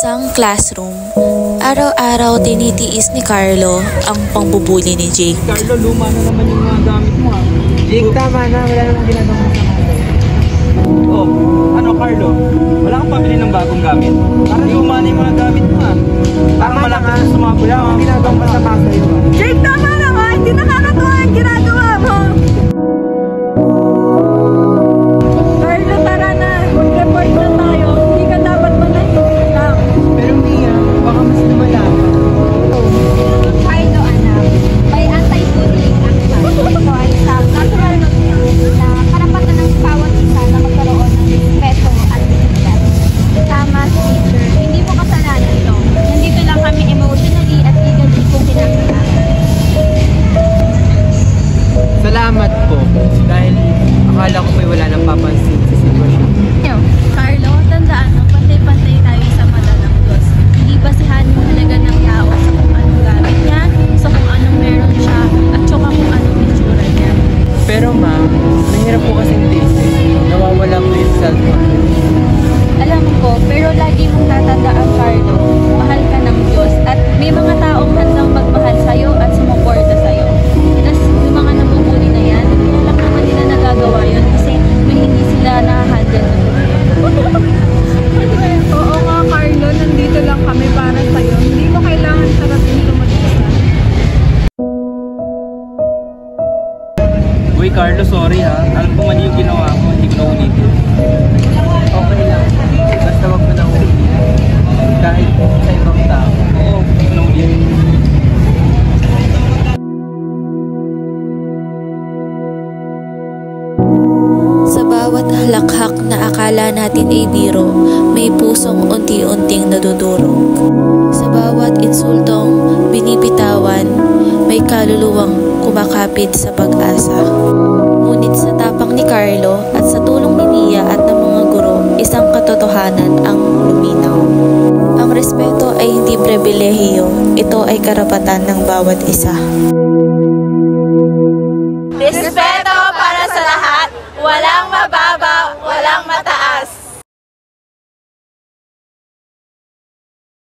isang classroom, araw-araw tinitiis ni Carlo ang pangbubuli ni Jake. Carlo, luma na naman yung mga gamit mo ha. Jake, tama na. Wala namang ginagawa sa Oh, ano Carlo? Wala kang pabili ng bagong gamit? Parang luma na yung mga gamit mo ha. Parang malapit na sumabot. Wala akong ginagawang masama sa'yo ha. Jake, tama na nga! Hindi nakakatuwa ang ginagawa mo! Carlo, tara na! Mag-report na tayo. Hindi ka dapat manahimik lang. Pero Mia, baka mas lumala. Carlo, anak, may anti-bullying act. Ito ay isang natural na karapatan ng bawat isa na magkaroon ng respeto at dignidad. Tama, teacher. Hindi mo kasalanan ito. Nandito lang kami emotionally at legally kung kinakailangan. Salamat po. Dahil akala ko may wala nang papansin sa sitwasyon. Carlo, tandaan mo, pantay-pantay tayo sa mata ng Diyos. Hindi basihan yung halaga ng tao sa kung anong gamit niya, sa kung anong meron siya, at saka kung anong itsura niya. Pero ma'am, mahirap po kasing thesis. Nawawala po yung self-confidence. Alam ko, pero lagi mong tatandaan, Carlo, mahal ka ng Diyos at may mga taong handang magmahal sa'yo at sumuporta sa'yo. Tapos yung mga namumuli na yan, hindi lang naman nila nagagawa yun kasi may hindi sila nakahandle ng Oo nga, Carlo. Nandito lang kami para sa'yo. Hindi mo kailangan sarapin ito mag-isa. Uy Carlo, sorry ha. Alam ko mali yung ginawa ko. Hindi ko na ulitin. Okay lang. Basta wag mo na ulit. Kahit sa ibang tao. Oo, hindi ko na ulitin. Sa bawat halakhak na akala natin ay biro, may pusong unti-unting nadudurog. Sa bawat insultong binibitawan, may kaluluwang kumakapit sa pag-asa. Ngunit sa tapang ni Carlo at sa tulong ni Mia at ng mga guro, isang katotohanan ang luminaw. Ang respeto ay hindi pribilehiyo, ito ay karapatan ng bawat isa.